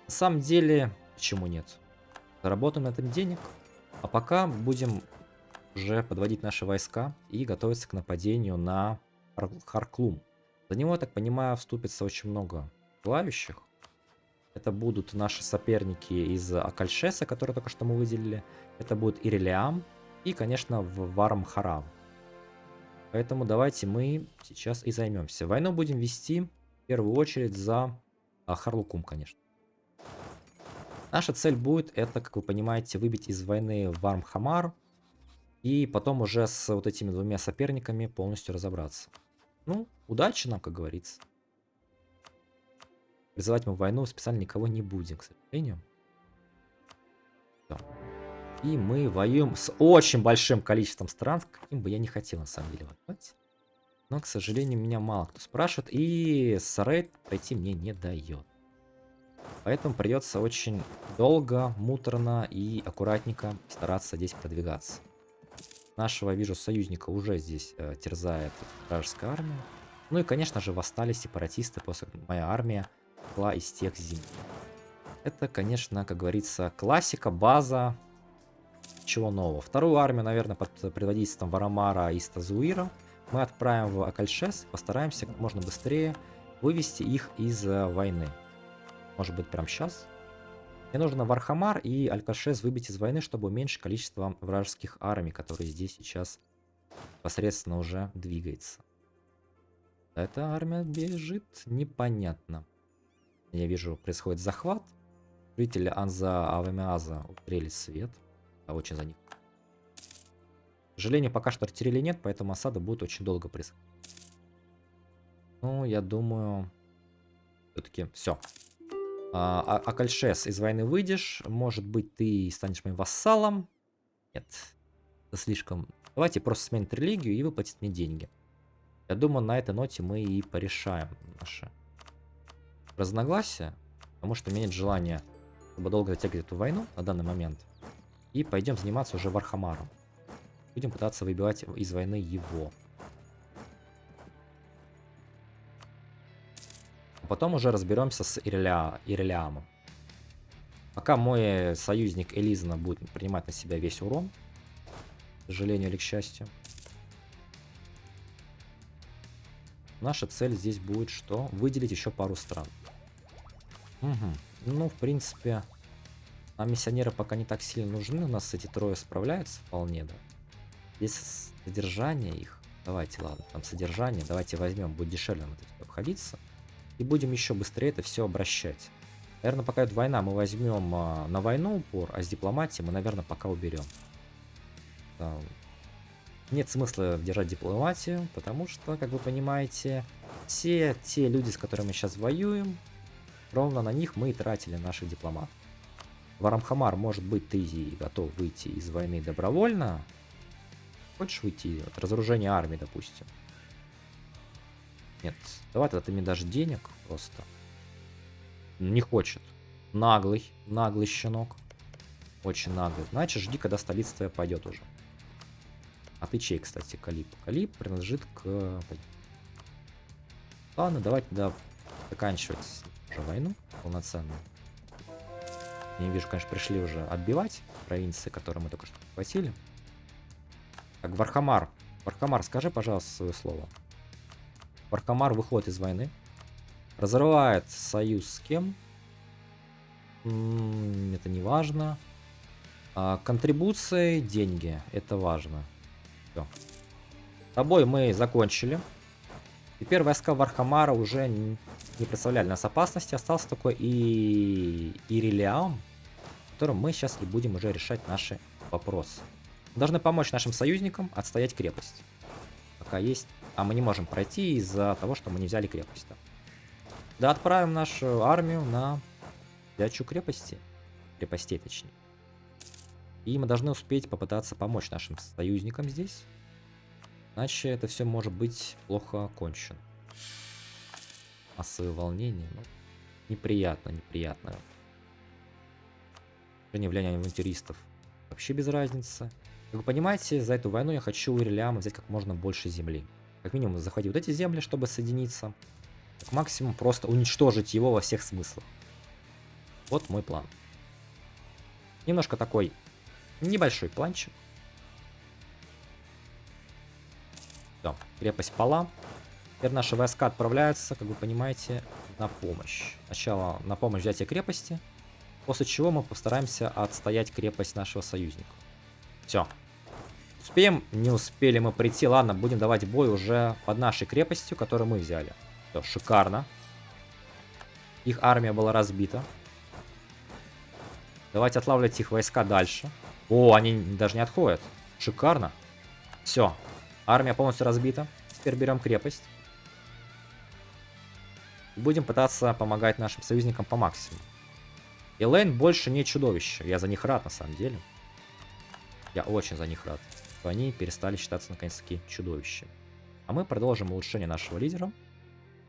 На самом деле, почему нет? Заработаем на этом денег. А пока будем уже подводить наши войска и готовиться к нападению на Харклум. За него, я так понимаю, вступится очень много желающих. Это будут наши соперники из Акальшеса, которые только что мы выделили. Это будет Ирелиам и, конечно, Вармхарам. Поэтому давайте мы сейчас и займемся. Войну будем вести в первую очередь за Харлукум, конечно. Наша цель будет, это, как вы понимаете, выбить из войны Вармхамар. И потом уже с вот этими двумя соперниками полностью разобраться. Ну, удачи нам, как говорится. Призывать мы в войну специально никого не будем, к сожалению. Все. И мы воюем с очень большим количеством стран, каким бы я не хотел на самом деле воевать. Но, к сожалению, меня мало кто спрашивает. И Сарейт пройти мне не дает. Поэтому придется очень долго, муторно и аккуратненько стараться здесь продвигаться. Нашего, вижу, союзника уже здесь терзает вражеская армия. Ну и, конечно же, восстали сепаратисты, после как моя армия шла из тех земель. Это, конечно, как говорится, классика, база. Чего нового. Вторую армию, наверное, под предводительством Варамара и Стазуира мы отправим в Акальшес. Постараемся как можно быстрее вывести их из войны. Может быть, прямо сейчас. Мне нужно Вархамар и Алькашес выбить из войны, чтобы уменьшить количество вражеских армий, которые здесь сейчас непосредственно уже двигается. Эта армия бежит непонятно. Я вижу, происходит захват. Жители Анза Авемиаза упрели свет. Я очень за них. К сожалению, пока что артиллерии нет, поэтому осада будет очень долго происходить. Ну, я думаю, все-таки все. Акальшес, из войны выйдешь. Может быть, ты станешь моим вассалом. Нет, это слишком. Давайте просто сменить религию и выплатить мне деньги. Я думаю, на этой ноте мы и порешаем наши разногласия. Потому что у меня нет желания, чтобы долго затягивать эту войну на данный момент. И пойдем заниматься уже Вархамаром. Будем пытаться выбивать из войны его. Потом уже разберемся с Ирелиамом. Пока мой союзник Элизна будет принимать на себя весь урон. К сожалению или к счастью. Наша цель здесь будет что? Выделить еще пару стран. Угу. Ну, в принципе, нам миссионеры пока не так сильно нужны. У нас эти трое справляются вполне, да. Здесь содержание их. Давайте, ладно, там содержание. Давайте возьмем, будет дешевле нам это все обходиться. И будем еще быстрее это все обращать. Наверное, пока идет война, мы возьмем на войну упор, а с дипломатией мы, наверное, пока уберем. Нет смысла держать дипломатию, потому что, как вы понимаете, все те люди, с которыми мы сейчас воюем, ровно на них мы и тратили наших дипломатов. Варамхамар, может быть, ты и готов выйти из войны добровольно. Хочешь выйти от разоружения армии, допустим? Нет, давай тогда ты мне дашь денег просто. Не хочет. Наглый, наглый щенок. Очень наглый. Значит, жди, когда столица твоя пойдет уже. А ты чей, кстати, Калип? Калип принадлежит к... Ладно, давайте тогда заканчивать уже войну полноценную. Я не вижу, конечно, пришли уже отбивать провинции, которые мы только что захватили. Так, Вархамар. Вархамар, скажи, пожалуйста, свое слово. Вархамар выходит из войны. Разрывает союз с кем? Это не важно. Контрибуции, деньги. Это важно. Все. С тобой мы закончили. Теперь войска Вархамара уже не представляли нас опасности. Остался только и Ирилиам, в котором мы сейчас и будем уже решать наши вопросы. Мы должны помочь нашим союзникам отстоять крепость. Пока есть... А мы не можем пройти из-за того, что мы не взяли крепость. Да, отправим нашу армию на взятию крепости. Крепостей, точнее. И мы должны успеть попытаться помочь нашим союзникам здесь. Иначе это все может быть плохо кончено. Массовые волнения. Ну, неприятно, неприятно. Влияние авантюристов. Вообще без разницы. Как вы понимаете, за эту войну я хочу у Ирилиама взять как можно больше земли. Как минимум захватить вот эти земли, чтобы соединиться. Как максимум просто уничтожить его во всех смыслах. Вот мой план. Немножко такой небольшой планчик. Все, крепость пала. Теперь наши войска отправляются, как вы понимаете, на помощь. Сначала на помощь взятия крепости, после чего мы постараемся отстоять крепость нашего союзника. Все. Успеем? Не успели мы прийти. Ладно, будем давать бой уже под нашей крепостью, которую мы взяли. Все, шикарно. Их армия была разбита. Давайте отлавливать их войска дальше. О, они даже не отходят. Шикарно. Все. Армия полностью разбита. Теперь берем крепость. Будем пытаться помогать нашим союзникам по максимуму. Элейн больше не чудовище. Я за них рад, на самом деле. Я очень за них рад. Что они перестали считаться, наконец-таки, чудовищем. А мы продолжим улучшение нашего лидера.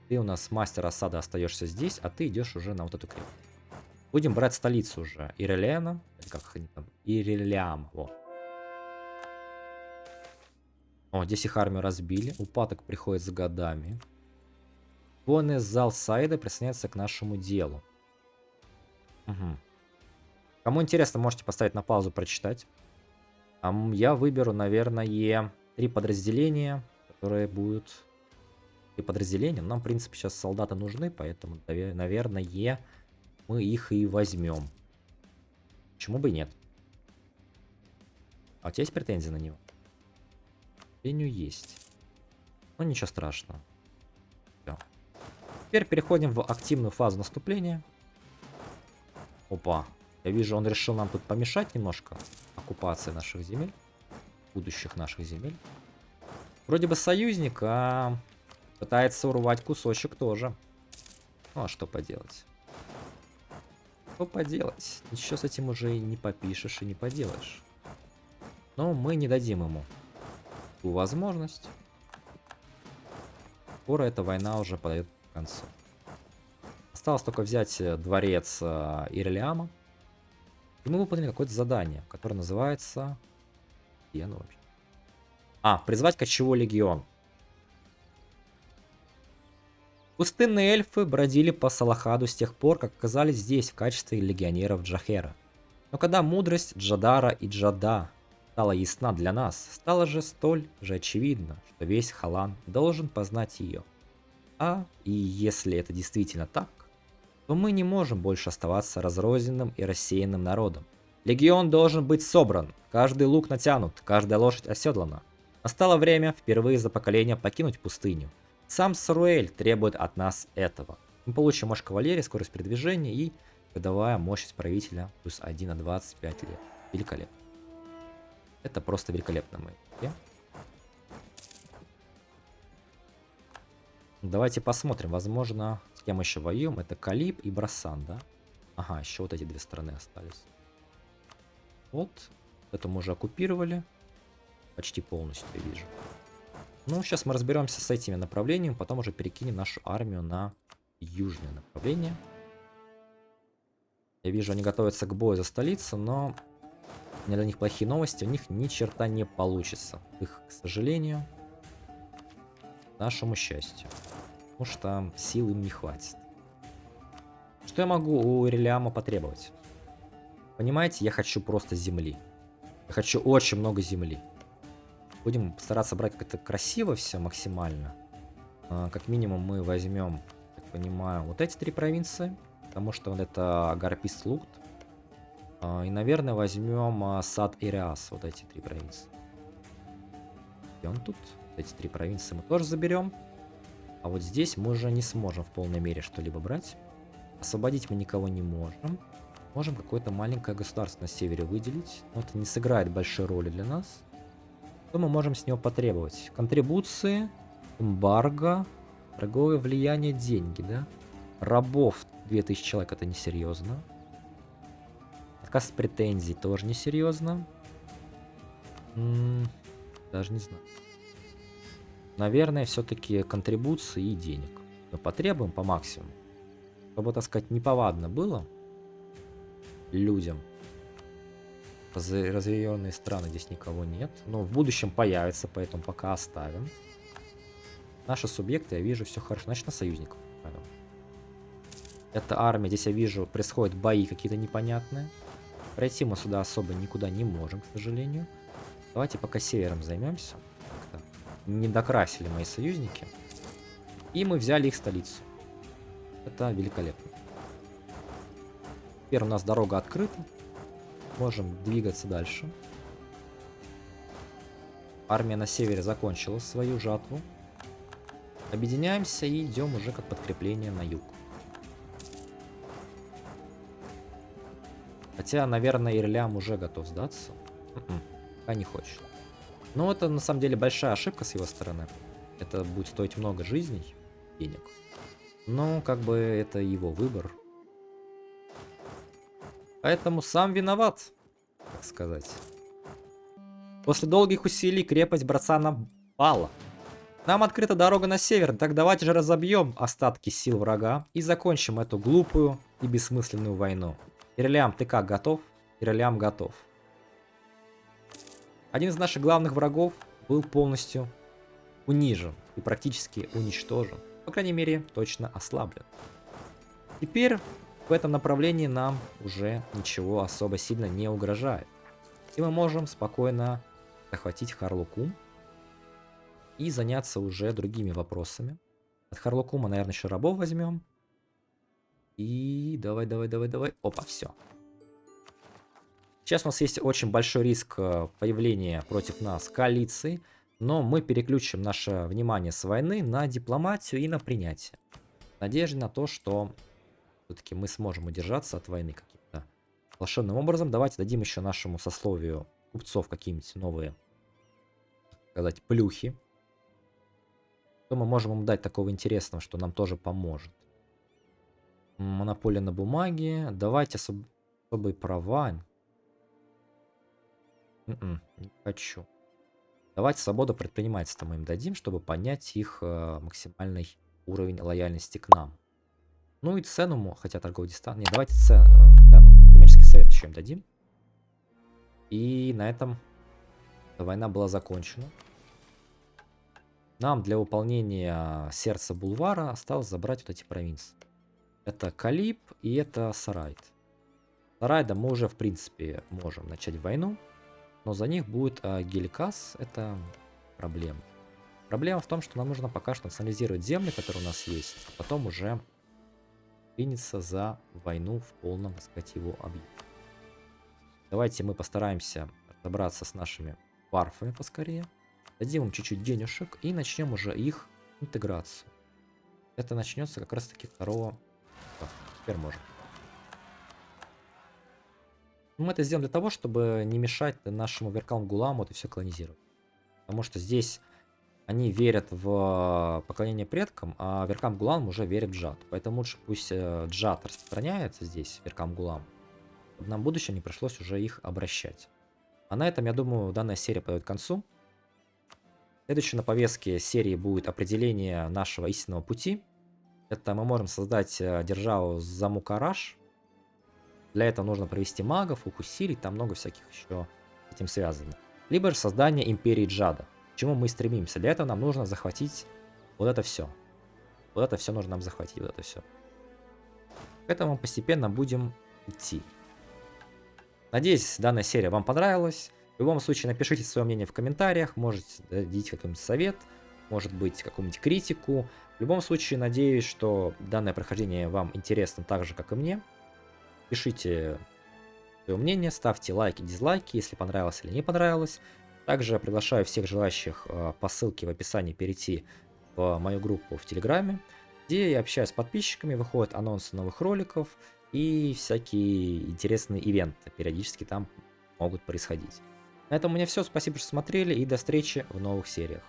Ты у нас мастер осады, остаешься здесь, а ты идешь уже на вот эту крепость. Будем брать столицу уже. Ирилиана. Как они там? Ирилиам. Вот. О, здесь их армию разбили. Упадок приходит с годами. Воины из Залсайда присоединяются к нашему делу. Угу. Кому интересно, можете поставить на паузу, прочитать. Я выберу, наверное, 3 подразделения, которые будут... 3 подразделения. Нам, в принципе, сейчас солдаты нужны, поэтому, наверное, мы их и возьмем. Почему бы и нет? А у тебя есть претензии на него? Есть. Но ничего страшного. Всё. Теперь переходим в активную фазу наступления. Опа. Я вижу, он решил нам тут помешать немножко. Оккупации наших земель. Будущих наших земель. Вроде бы союзник, а пытается урвать кусочек тоже. Ну а что поделать? Что поделать? Ничего с этим уже и не попишешь, и не поделаешь. Но мы не дадим ему ту возможность. Скоро эта война уже подойдет к концу. Осталось только взять дворец Ирилиама. И мы выполнили какое-то задание, которое называется... Где оно вообще? Призвать кочевой легион. Пустынные эльфы бродили по Салахаду с тех пор, как оказались здесь в качестве легионеров Джахера. Но когда мудрость Джадара и Джада стала ясна для нас, стало же столь же очевидно, что весь Халан должен познать ее. И если это действительно так, то мы не можем больше оставаться разрозненным и рассеянным народом. Легион должен быть собран, каждый лук натянут, каждая лошадь оседлана. Настало время впервые за поколение покинуть пустыню. Сам Саруэль требует от нас этого. Мы получим мощь кавалерии, скорость передвижения и годовая мощность правителя плюс 1 на 25 лет. Великолепно. Это просто великолепно, мы. Давайте посмотрим. Возможно, с кем мы еще воюем. Это Калиб и Брасан, да? Ага, еще вот эти 2 стороны остались. Вот. Это мы уже оккупировали. Почти полностью, я вижу. Ну, сейчас мы разберемся с этими направлениями. Потом уже перекинем нашу армию на южное направление. Я вижу, они готовятся к бою за столицу, но у меня для них плохие новости. У них ни черта не получится. Их, к сожалению, к нашему счастью. Потому что сил им не хватит. Что я могу у Иреляма потребовать? Понимаете, я хочу просто земли. Я хочу очень много земли. Будем стараться брать как-то красиво все максимально. Как минимум мы возьмем, так понимаю, вот эти 3 провинции. Потому что вот это Гарпист Лукт. И, наверное, возьмем Сад Ириас. Вот эти 3 провинции. И он тут. Эти 3 провинции мы тоже заберем. А вот здесь мы уже не сможем в полной мере что-либо брать. Освободить мы никого не можем. Можем какое-то маленькое государство на севере выделить. Но это не сыграет большой роли для нас. Что мы можем с него потребовать? Контрибуции, эмбарго, торговое влияние, деньги, да? Рабов 2000 человек, это несерьезно. Отказ от претензий тоже несерьезно. Даже не знаю. Наверное, все-таки контрибуции и денег. Мы потребуем по максимуму. Чтобы, так сказать, неповадно было людям. Разъяренные страны здесь никого нет. Но в будущем появится, поэтому пока оставим. Наши субъекты, я вижу, все хорошо. Значит, на союзников. Это армия, здесь я вижу, происходят бои какие-то непонятные. Пройти мы сюда особо никуда не можем, к сожалению. Давайте пока севером займемся. Не докрасили мои союзники. И мы взяли их столицу. Это великолепно. Теперь у нас дорога открыта. Можем двигаться дальше. Армия на севере закончила свою жатву. Объединяемся и идем уже как подкрепление на юг. Хотя, наверное, Ирлям уже готов сдаться. Пока не хочет. Но это на самом деле большая ошибка с его стороны. Это будет стоить много жизней, денег. Но как бы это его выбор. Поэтому сам виноват, так сказать. После долгих усилий крепость Брацана пала. Нам открыта дорога на север, так давайте же разобьем остатки сил врага и закончим эту глупую и бессмысленную войну. Ирлям, ты как, готов? Ирлям готов. Один из наших главных врагов был полностью унижен и практически уничтожен. По крайней мере, точно ослаблен. Теперь в этом направлении нам уже ничего особо сильно не угрожает. И мы можем спокойно захватить Харлукум и заняться уже другими вопросами. От Харлукума, наверное, еще рабов возьмем. И давай. Опа, все. Сейчас у нас есть очень большой риск появления против нас коалиции, но мы переключим наше внимание с войны на дипломатию и на принятие. В надежде на то, что все-таки мы сможем удержаться от войны каким-то волшебным образом. Давайте дадим еще нашему сословию купцов какие-нибудь новые, так сказать, плюхи. Что мы можем им дать такого интересного, что нам тоже поможет? Монополия на бумаге. Давайте особые права. Не хочу. Давайте свободу предпринимательства мы им дадим, чтобы поднять их максимальный уровень лояльности к нам. Ну и цену, хотя торговый дистант. Не, давайте цену. Коммерческий совет еще им дадим. И на этом война была закончена. Нам для выполнения сердца бульвара осталось забрать вот эти провинции. Это Калиб и это Сарайт. Сарайда мы уже в принципе можем начать войну. Но за них будет Геликас. Это проблема. Проблема в том, что нам нужно пока что национализировать земли, которые у нас есть. А потом уже приняться за войну в полном, так сказать, его объеме. Давайте мы постараемся разобраться с нашими варфами поскорее. Дадим им чуть-чуть денежек и начнем уже их интеграцию. Это начнется как раз таки 2. Теперь можем. Мы это сделаем для того, чтобы не мешать нашему Веркалм Гуламу это все колонизировать. Потому что здесь они верят в поклонение предкам, а Веркалм Гулам уже верит в Джад. Поэтому лучше пусть Джад распространяется здесь, Веркалм Гулам. нам в будущем не пришлось уже их обращать. А на этом, я думаю, данная серия подойдет к концу. Следующей на повестке серии будет определение нашего истинного пути. Это мы можем создать державу Замукараш. Для этого нужно провести магов, их усилить, там много всяких еще с этим связано. Либо же создание империи Джада. К чему мы стремимся? Для этого нам нужно захватить вот это все. Вот это все нужно нам захватить, вот это все. К этому постепенно будем идти. Надеюсь, данная серия вам понравилась. В любом случае, напишите свое мнение в комментариях, можете дать какой-нибудь совет, может быть, какую-нибудь критику. В любом случае, надеюсь, что данное прохождение вам интересно так же, как и мне. Пишите свое мнение, ставьте лайки, дизлайки, если понравилось или не понравилось. Также приглашаю всех желающих по ссылке в описании перейти в мою группу в Телеграме, где я общаюсь с подписчиками, выходят анонсы новых роликов и всякие интересные ивенты периодически там могут происходить. На этом у меня все. Спасибо, что смотрели, и до встречи в новых сериях.